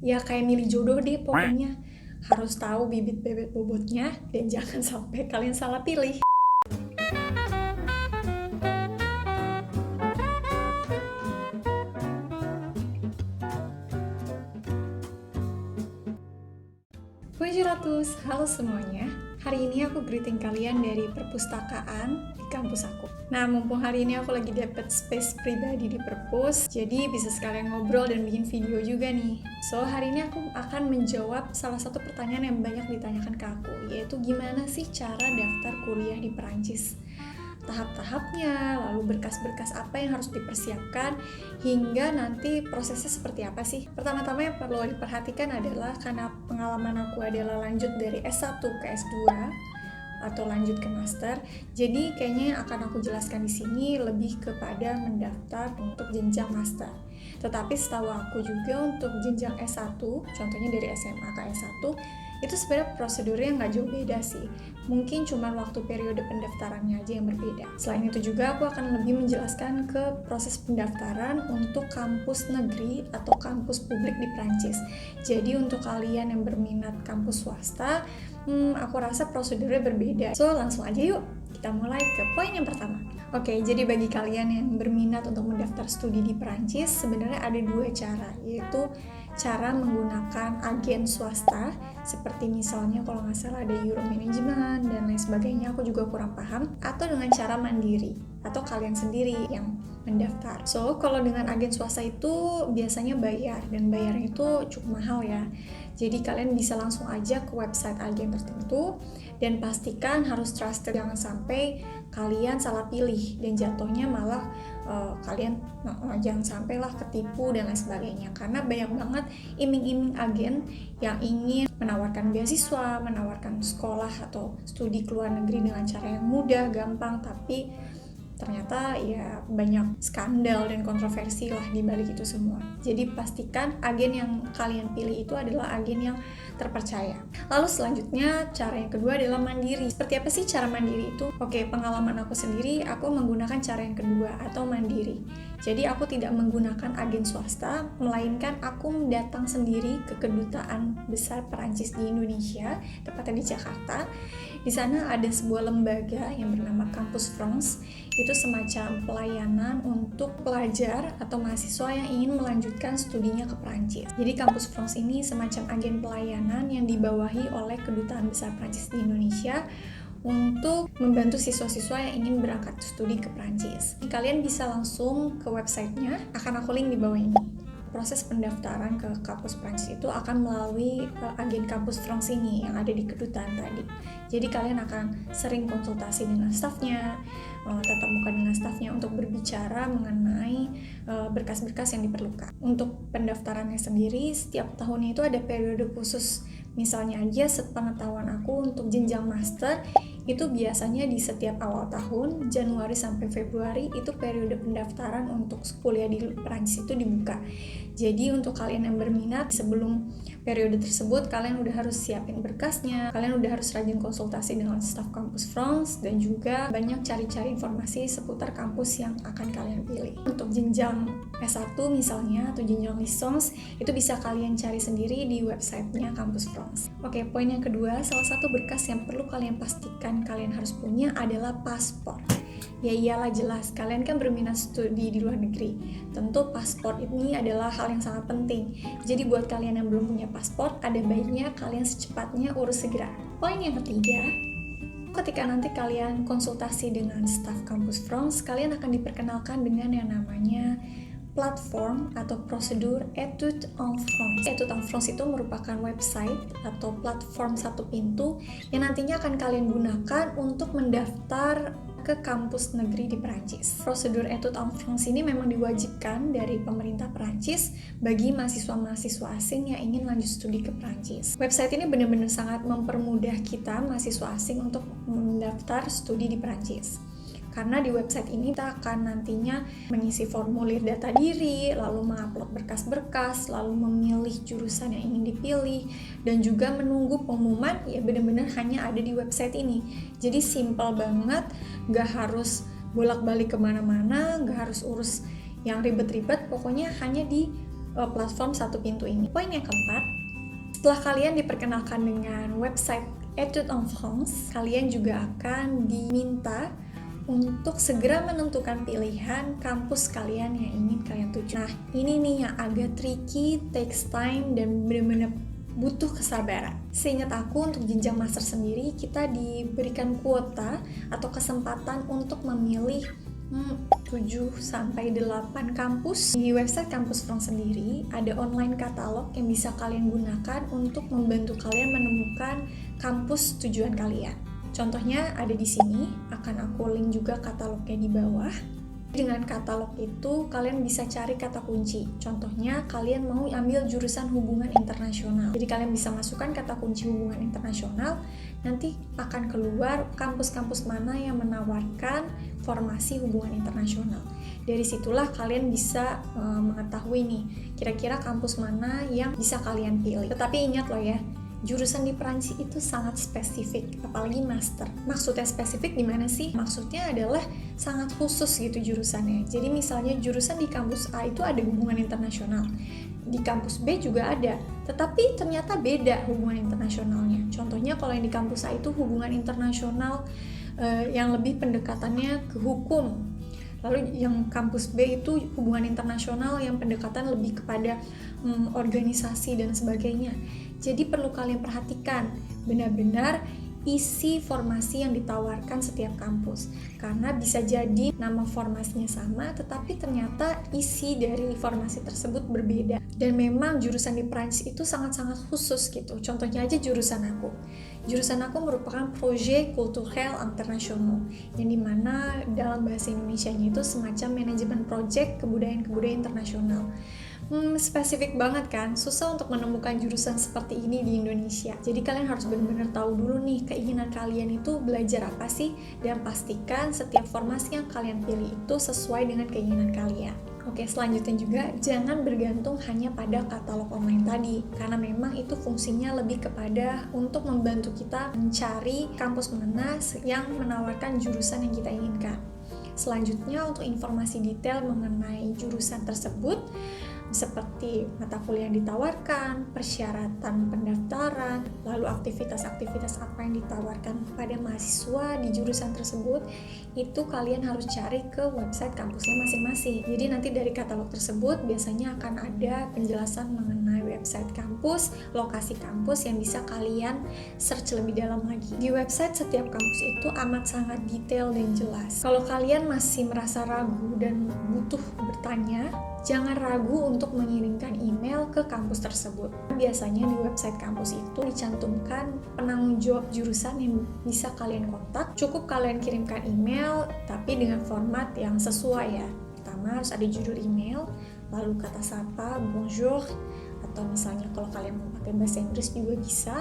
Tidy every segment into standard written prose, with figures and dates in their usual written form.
Ya kayak milih jodoh deh pokoknya. Harus tahu bibit bebet bobotnya dan jangan sampai kalian salah pilih. Bonjour halo semuanya. Hari ini aku greeting kalian dari perpustakaan di kampus aku. Nah, mumpung hari ini aku lagi dapet space pribadi di perpus, jadi bisa sekalian ngobrol dan bikin video juga nih. So, hari ini aku akan menjawab salah satu pertanyaan yang banyak ditanyakan ke aku, yaitu gimana sih cara daftar kuliah di Perancis? Tahap-tahapnya, lalu berkas-berkas apa yang harus dipersiapkan, hingga nanti prosesnya seperti apa sih. Pertama-tama yang perlu diperhatikan adalah karena pengalaman aku adalah lanjut dari S1 ke S2 atau lanjut ke master, jadi kayaknya yang akan aku jelaskan di sini lebih kepada mendaftar untuk jenjang master. Tetapi setahu aku juga untuk jenjang S1, contohnya dari SMA ke S1, itu sebenarnya prosedurnya nggak jauh beda sih. Mungkin cuma waktu periode pendaftarannya aja yang berbeda. Selain itu juga aku akan lebih menjelaskan ke proses pendaftaran untuk kampus negeri atau kampus publik di Prancis. Jadi untuk kalian yang berminat kampus swasta, aku rasa prosedurnya berbeda. So langsung aja yuk, kita mulai ke poin yang pertama. Oke, jadi bagi kalian yang berminat untuk mendaftar studi di Perancis, sebenarnya ada dua cara, yaitu cara menggunakan agen swasta, seperti misalnya kalau nggak salah ada Euromanagement dan lain sebagainya, aku juga kurang paham, atau dengan cara mandiri, atau kalian sendiri yang mendaftar. So, kalau dengan agen swasta itu biasanya bayar, dan bayarnya itu cukup mahal ya. Jadi kalian bisa langsung aja ke website agen tertentu, dan pastikan harus trusted, jangan sampai kalian salah pilih dan jatuhnya malah kalian jangan sampailah ketipu dan lain sebagainya, karena banyak banget iming-iming agen yang ingin menawarkan beasiswa, menawarkan sekolah atau studi ke luar negeri dengan cara yang mudah, gampang, tapi ternyata ya banyak skandal dan kontroversi lah di balik itu semua. Jadi pastikan agen yang kalian pilih itu adalah agen yang terpercaya. Lalu selanjutnya cara yang kedua adalah mandiri. Seperti apa sih cara mandiri itu? Oke, pengalaman aku sendiri, aku menggunakan cara yang kedua atau mandiri. Jadi aku tidak menggunakan agen swasta, melainkan aku datang sendiri ke kedutaan besar Perancis di Indonesia, tepatnya di Jakarta. Di sana ada sebuah lembaga yang bernama Campus France. Itu semacam pelayanan untuk pelajar atau mahasiswa yang ingin melanjutkan studinya ke Perancis. Jadi Campus France ini semacam agen pelayanan yang dibawahi oleh kedutaan besar Perancis di Indonesia untuk membantu siswa-siswa yang ingin berangkat studi ke Perancis. Kalian bisa langsung ke websitenya, akan aku link di bawah ini. Proses pendaftaran ke kampus Prancis itu akan melalui agen kampus France ini yang ada di kedutaan tadi. Jadi kalian akan sering konsultasi dengan stafnya, tatap muka dengan stafnya untuk berbicara mengenai berkas-berkas yang diperlukan. Untuk pendaftarannya sendiri, setiap tahunnya itu ada periode khusus. Misalnya aja sepengetahuan aku untuk jenjang master, itu biasanya di setiap awal tahun, Januari sampai Februari, itu periode pendaftaran untuk kuliah di Perancis itu dibuka. Jadi untuk kalian yang berminat, sebelum periode tersebut, kalian udah harus siapin berkasnya, kalian udah harus rajin konsultasi dengan staf kampus France, dan juga banyak cari-cari informasi seputar kampus yang akan kalian pilih. Untuk jenjang S1 misalnya, atau jenjang licence, itu bisa kalian cari sendiri di websitenya kampus France. Oke, poin yang kedua, salah satu berkas yang perlu kalian pastikan kalian harus punya adalah paspor. Ya iyalah, jelas, kalian kan berminat studi di luar negeri. Tentu paspor ini adalah hal yang sangat penting. Jadi buat kalian yang belum punya paspor, ada baiknya kalian secepatnya urus segera. Poin yang ketiga, ketika nanti kalian konsultasi dengan staf kampus France, kalian akan diperkenalkan dengan yang namanya platform atau prosedur Etudes en France. Etudes en France itu merupakan website atau platform satu pintu yang nantinya akan kalian gunakan untuk mendaftar ke kampus negeri di Perancis. Prosedur Etudes en France ini memang diwajibkan dari pemerintah Perancis bagi mahasiswa-mahasiswa asing yang ingin lanjut studi ke Perancis. Website ini benar-benar sangat mempermudah kita mahasiswa asing untuk mendaftar studi di Perancis. Karena di website ini kita akan nantinya mengisi formulir data diri, lalu mengupload berkas-berkas, lalu memilih jurusan yang ingin dipilih, dan juga menunggu pengumuman, ya benar-benar hanya ada di website ini. Jadi simple banget, gak harus bolak-balik kemana-mana, gak harus urus yang ribet-ribet, pokoknya hanya di platform satu pintu ini. Poin yang keempat, setelah kalian diperkenalkan dengan website Etudes en France, kalian juga akan diminta untuk segera menentukan pilihan kampus kalian yang ingin kalian tuju. Nah, ini nih yang agak tricky, takes time, dan benar-benar butuh kesabaran. Seingat aku, untuk jenjang master sendiri, kita diberikan kuota atau kesempatan untuk memilih 7-8 kampus. Di website Kampus France sendiri ada online katalog yang bisa kalian gunakan untuk membantu kalian menemukan kampus tujuan kalian. Contohnya ada di sini, akan aku link juga katalognya di bawah. Dengan katalog itu kalian bisa cari kata kunci. Contohnya kalian mau ambil jurusan hubungan internasional. Jadi kalian bisa masukkan kata kunci hubungan internasional, nanti akan keluar kampus-kampus mana yang menawarkan formasi hubungan internasional. Dari situlah kalian bisa mengetahui nih, kira-kira kampus mana yang bisa kalian pilih. Tetapi ingat loh ya, jurusan di Perancis itu sangat spesifik, apalagi master. Maksudnya spesifik gimana sih? Maksudnya adalah sangat khusus gitu jurusannya. Jadi misalnya jurusan di kampus A itu ada hubungan internasional, di kampus B juga ada, tetapi ternyata beda hubungan internasionalnya. Contohnya kalau yang di kampus A itu hubungan internasional yang lebih pendekatannya ke hukum. Lalu yang kampus B itu hubungan internasional yang pendekatan lebih kepada organisasi dan sebagainya. Jadi perlu kalian perhatikan benar-benar isi formasi yang ditawarkan setiap kampus. Karena bisa jadi nama formasinya sama, tetapi ternyata isi dari formasi tersebut berbeda. Dan memang jurusan di Prancis itu sangat-sangat khusus gitu. Contohnya aja jurusan aku. Jurusan aku merupakan Projet Culturel International, yang dimana dalam bahasa Indonesianya itu semacam manajemen project kebudayaan-kebudayaan internasional. Spesifik banget kan, susah untuk menemukan jurusan seperti ini di Indonesia. Jadi kalian harus benar-benar tahu dulu nih keinginan kalian itu belajar apa sih, dan pastikan setiap formasi yang kalian pilih itu sesuai dengan keinginan kalian. Oke, selanjutnya juga jangan bergantung hanya pada katalog online tadi, karena memang itu fungsinya lebih kepada untuk membantu kita mencari kampus mana yang menawarkan jurusan yang kita inginkan. Selanjutnya, untuk informasi detail mengenai jurusan tersebut, seperti mata kuliah yang ditawarkan, persyaratan pendaftaran, lalu aktivitas-aktivitas apa yang ditawarkan kepada mahasiswa di jurusan tersebut, itu kalian harus cari ke website kampusnya masing-masing. Jadi nanti dari katalog tersebut biasanya akan ada penjelasan mengenai website kampus, lokasi kampus yang bisa kalian search lebih dalam lagi. Di website setiap kampus itu amat sangat detail dan jelas. Kalau kalian masih merasa ragu dan butuh bertanya, jangan ragu untuk mengirimkan email ke kampus tersebut. Biasanya di website kampus itu dicantumkan penanggung jawab jurusan yang bisa kalian kontak. Cukup kalian kirimkan email, tapi dengan format yang sesuai ya. Pertama harus ada judul email, lalu kata sapa, bonjour, atau misalnya kalau kalian mau pakai bahasa Inggris juga bisa.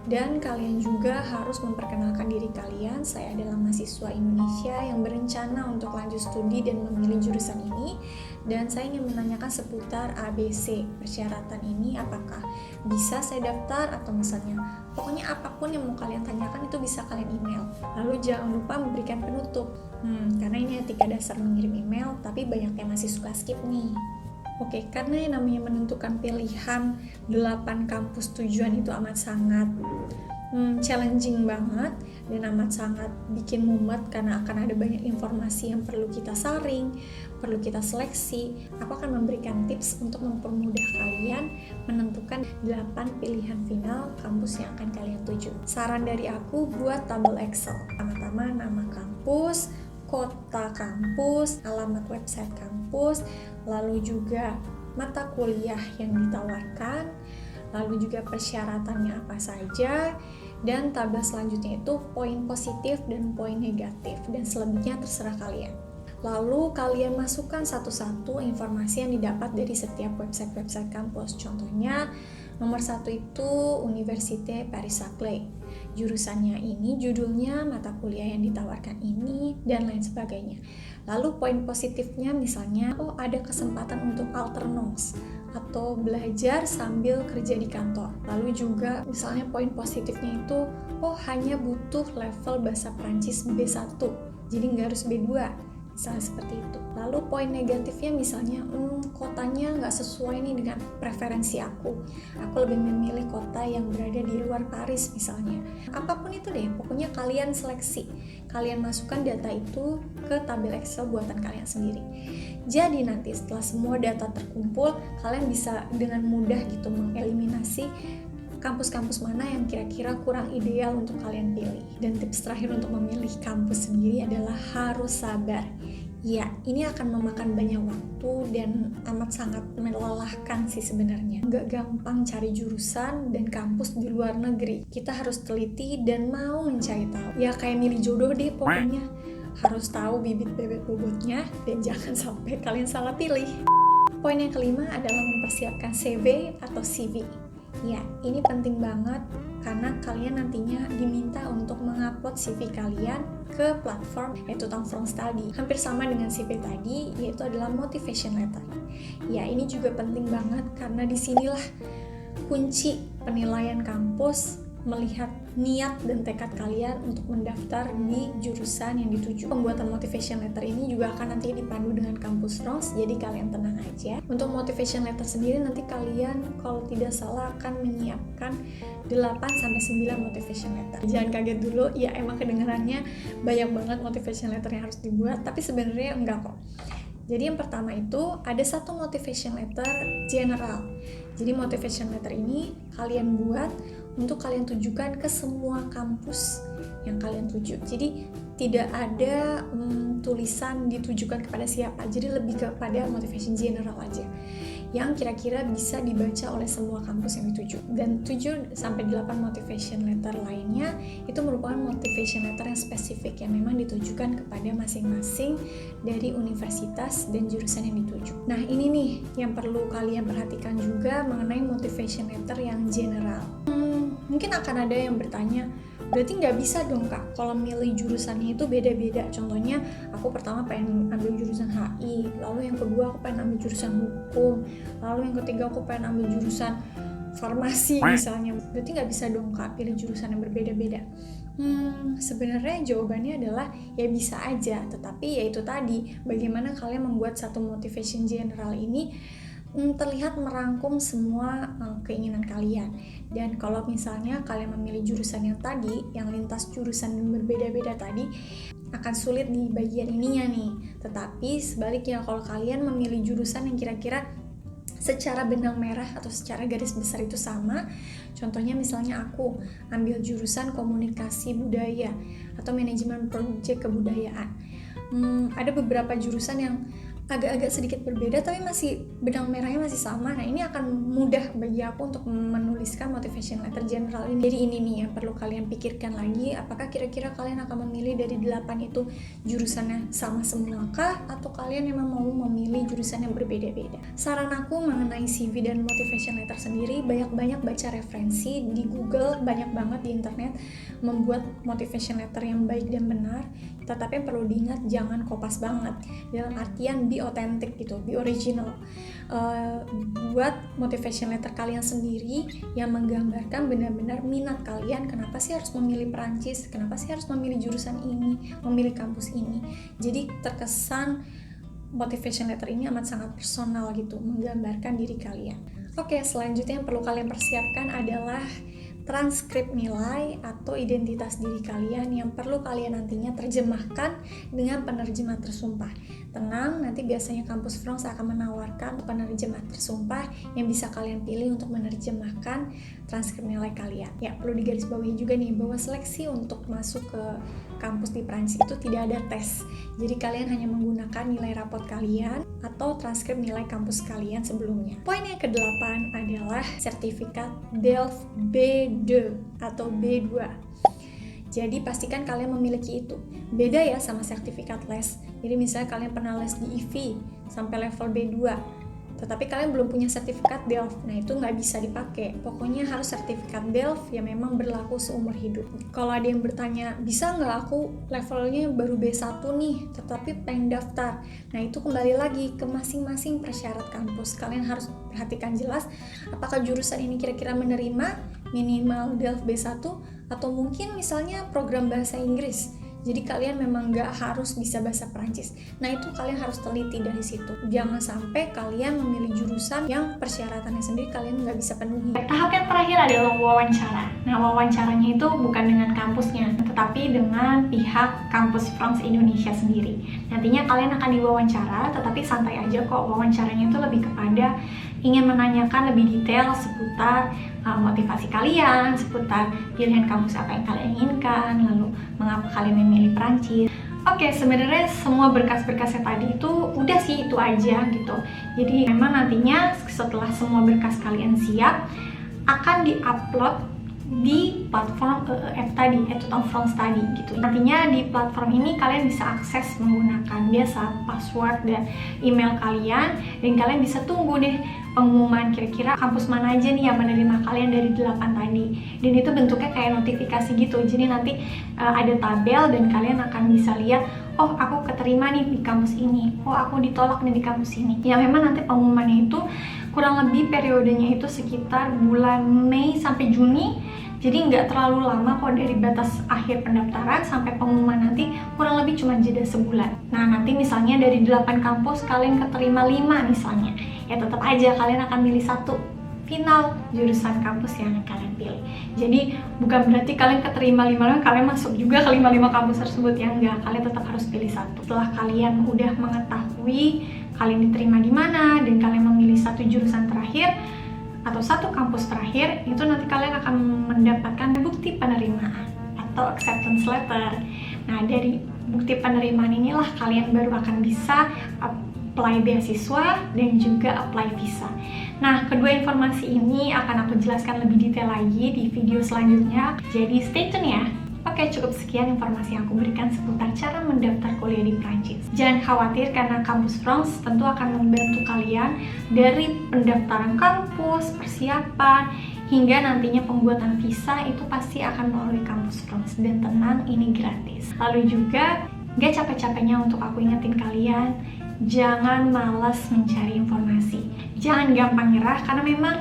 Dan kalian juga harus memperkenalkan diri kalian, saya adalah mahasiswa Indonesia yang berencana untuk lanjut studi dan memilih jurusan ini, dan saya ingin menanyakan seputar ABC. Persyaratan ini apakah bisa saya daftar, atau misalnya pokoknya apapun yang mau kalian tanyakan itu bisa kalian email. Lalu jangan lupa memberikan penutup, karena ini etika dasar mengirim email, tapi banyak yang masih suka skip nih. Oke, karena yang namanya menentukan pilihan 8 kampus tujuan itu amat sangat challenging banget dan amat sangat bikin mumet, karena akan ada banyak informasi yang perlu kita saring, perlu kita seleksi. Aku akan memberikan tips untuk mempermudah kalian menentukan 8 pilihan final kampus yang akan kalian tuju. Saran dari aku, buat tabel Excel. Pertama-tama nama kampus, kota kampus, alamat website kampus, lalu juga mata kuliah yang ditawarkan, lalu juga persyaratannya apa saja, dan tabel selanjutnya itu poin positif dan poin negatif, dan selebihnya terserah kalian. Lalu kalian masukkan satu-satu informasi yang didapat dari setiap website kampus. Contohnya nomor 1 itu Université Paris-Saclay. Jurusannya ini, judulnya, mata kuliah yang ditawarkan ini, dan lain sebagainya. Lalu poin positifnya misalnya, ada kesempatan untuk alternance atau belajar sambil kerja di kantor. Lalu juga misalnya poin positifnya itu, hanya butuh level bahasa Prancis B1, jadi nggak harus B2. misalnya seperti itu. Lalu poin negatifnya misalnya kotanya nggak sesuai nih dengan preferensi aku lebih memilih kota yang berada di luar Paris misalnya. Apapun itu deh, pokoknya kalian seleksi, kalian masukkan data itu ke tabel Excel buatan kalian sendiri. Jadi nanti setelah semua data terkumpul, kalian bisa dengan mudah gitu mengeliminasi kampus-kampus mana yang kira-kira kurang ideal untuk kalian pilih. Dan tips terakhir untuk memilih kampus sendiri adalah harus sabar. Ya, ini akan memakan banyak waktu dan amat sangat melelahkan sih sebenarnya. Nggak gampang cari jurusan dan kampus di luar negeri. Kita harus teliti dan mau mencari tahu. Ya kayak milih jodoh deh pokoknya. Harus tahu bibit bebek bobotnya dan jangan sampai kalian salah pilih. Poin yang kelima adalah mempersiapkan CV atau CV. Ya, ini penting banget karena kalian nantinya diminta untuk mengupload CV kalian ke platform yaitu Tom From Study. Hampir sama dengan CV tadi, yaitu adalah motivation letter. Ya, ini juga penting banget karena disinilah kunci penilaian kampus melihat niat dan tekad kalian untuk mendaftar di jurusan yang dituju. Pembuatan motivation letter ini juga akan nanti dipandu dengan kampus ROS, jadi kalian tenang aja. Untuk motivation letter sendiri nanti kalian kalau tidak salah akan menyiapkan 8-9 motivation letter. Jangan kaget dulu, ya emang kedengarannya banyak banget motivation letter yang harus dibuat, tapi sebenarnya enggak kok. Jadi yang pertama itu ada satu motivation letter general. Jadi motivation letter ini kalian buat untuk kalian tujukan ke semua kampus yang kalian tuju. Jadi tidak ada tulisan ditujukan kepada siapa. Jadi lebih kepada motivation general aja yang kira-kira bisa dibaca oleh semua kampus yang dituju. Dan 7-8 motivation letter lainnya itu merupakan motivation letter yang spesifik yang memang ditujukan kepada masing-masing dari universitas dan jurusan yang dituju. Nah, ini nih yang perlu kalian perhatikan juga mengenai motivation letter yang general. Mungkin akan ada yang bertanya, berarti nggak bisa dong Kak kalau milih jurusannya itu beda-beda. Contohnya aku pertama pengen ambil jurusan HI, lalu yang kedua aku pengen ambil jurusan hukum, lalu yang ketiga aku pengen ambil jurusan farmasi misalnya. Berarti nggak bisa dong Kak pilih jurusan yang berbeda-beda. Sebenarnya jawabannya adalah ya bisa aja, tetapi ya itu tadi, bagaimana kalian membuat satu motivation general ini terlihat merangkum semua keinginan kalian. Dan kalau misalnya kalian memilih jurusan yang tadi, yang lintas jurusan yang berbeda-beda tadi, akan sulit di bagian ininya nih. Tetapi sebaliknya, kalau kalian memilih jurusan yang kira-kira secara benang merah atau secara garis besar itu sama, contohnya misalnya aku ambil jurusan komunikasi budaya atau manajemen proyek kebudayaan, ada beberapa jurusan yang agak-agak sedikit berbeda tapi masih benang merahnya masih sama. Nah, ini akan mudah bagi aku untuk menuliskan motivation letter general ini. Jadi ini nih yang perlu kalian pikirkan lagi, apakah kira-kira kalian akan memilih dari 8 itu jurusannya sama semua kah, atau kalian memang mau memilih jurusan yang berbeda-beda. Saran aku mengenai CV dan motivation letter sendiri, banyak-banyak baca referensi di Google, banyak banget di internet membuat motivation letter yang baik dan benar. Tetapi yang perlu diingat, jangan kopas banget, dalam artian be authentic gitu, be original. Buat motivation letter kalian sendiri yang menggambarkan benar-benar minat kalian. Kenapa sih harus memilih Perancis? Kenapa sih harus memilih jurusan ini, memilih kampus ini? Jadi terkesan motivation letter ini amat sangat personal gitu, menggambarkan diri kalian. Oke, selanjutnya yang perlu kalian persiapkan adalah transkrip nilai atau identitas diri kalian yang perlu kalian nantinya terjemahkan dengan penerjemah tersumpah. Tenang, nanti biasanya kampus France akan menawarkan penerjemah tersumpah yang bisa kalian pilih untuk menerjemahkan transkrip nilai kalian. Ya, perlu digarisbawahi juga nih bahwa seleksi untuk masuk ke kampus di Prancis itu tidak ada tes. Jadi kalian hanya menggunakan nilai rapot kalian atau transkrip nilai kampus kalian sebelumnya. Poin yang ke-8 adalah sertifikat DELF B2 atau B2. Jadi pastikan kalian memiliki itu. Beda ya sama sertifikat les. Jadi misalnya kalian pernah les di IV sampai level B2, tetapi kalian belum punya sertifikat DELF, nah itu nggak bisa dipakai. Pokoknya harus sertifikat DELF yang memang berlaku seumur hidup. Kalau ada yang bertanya, bisa nggak aku levelnya baru B1 nih, tetapi pengen daftar? Nah itu kembali lagi ke masing-masing persyarat kampus. Kalian harus perhatikan jelas, apakah jurusan ini kira-kira menerima minimal DELF B1, atau mungkin misalnya program bahasa Inggris. Jadi kalian memang nggak harus bisa bahasa Perancis. Nah itu kalian harus teliti dari situ. Jangan sampai kalian memilih jurusan yang persyaratannya sendiri kalian nggak bisa penuhi. Tahap yang terakhir adalah wawancara. Nah wawancaranya itu bukan dengan kampusnya, tetapi dengan pihak kampus France Indonesia sendiri. Nantinya kalian akan diwawancara, tetapi santai aja kok. Wawancaranya itu lebih kepada ingin menanyakan lebih detail seputar motivasi kalian, seputar pilihan kampus apa yang kalian inginkan, lalu mengapa kalian memilih Perancis. Oke, sebenarnya semua berkas-berkasnya tadi itu udah sih itu aja gitu. Jadi memang nantinya setelah semua berkas kalian siap, akan diupload di platform EEF tadi, Etudes en France tadi gitu. Nantinya di platform ini kalian bisa akses menggunakan biasa password dan email kalian, dan kalian bisa tunggu deh pengumuman kira-kira kampus mana aja nih yang menerima kalian dari 8 tadi. Dan itu bentuknya kayak notifikasi gitu. Jadi nanti ada tabel dan kalian akan bisa lihat, oh aku keterima nih di kampus ini, oh aku ditolak nih di kampus ini. Ya memang nanti pengumumannya itu kurang lebih periodenya itu sekitar bulan Mei sampai Juni. Jadi nggak terlalu lama kok dari batas akhir pendaftaran sampai pengumuman nanti, kurang lebih cuma jeda sebulan. Nah nanti misalnya dari 8 kampus kalian keterima 5 misalnya, ya tetap aja kalian akan milih satu final jurusan kampus yang kalian pilih. Jadi bukan berarti kalian keterima 5 kalian masuk juga ke 5 kampus tersebut, ya enggak, kalian tetap harus pilih satu. Setelah kalian udah mengetahui kalian diterima di mana dan kalian memilih satu jurusan terakhir atau satu kampus terakhir, itu nanti kalian akan mendapatkan bukti penerimaan atau acceptance letter. Nah dari bukti penerimaan inilah kalian baru akan bisa apply beasiswa dan juga apply visa. Nah kedua informasi ini akan aku jelaskan lebih detail lagi di video selanjutnya, jadi stay tune ya. Oke, cukup sekian informasi yang aku berikan seputar cara mendaftar kuliah di Prancis. Jangan khawatir karena Kampus France tentu akan membantu kalian dari pendaftaran kampus, persiapan, hingga nantinya pembuatan visa itu pasti akan melalui Kampus France. Dan tenang, ini gratis. Lalu juga, gak capek-capeknya untuk aku ingetin kalian, jangan malas mencari informasi. Jangan gampang nyerah karena memang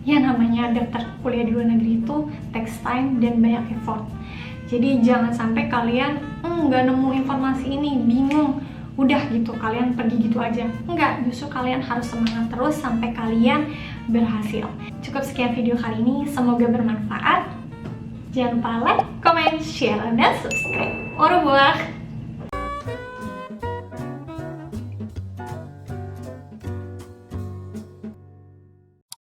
ya namanya daftar kuliah di luar negeri itu takes time dan banyak effort. Jadi jangan sampai kalian nggak nemu informasi ini, bingung, udah gitu kalian pergi gitu aja. Enggak, justru kalian harus semangat terus sampai kalian berhasil. Cukup sekian video kali ini, semoga bermanfaat. Jangan lupa like, comment, share, dan subscribe. Au revoir.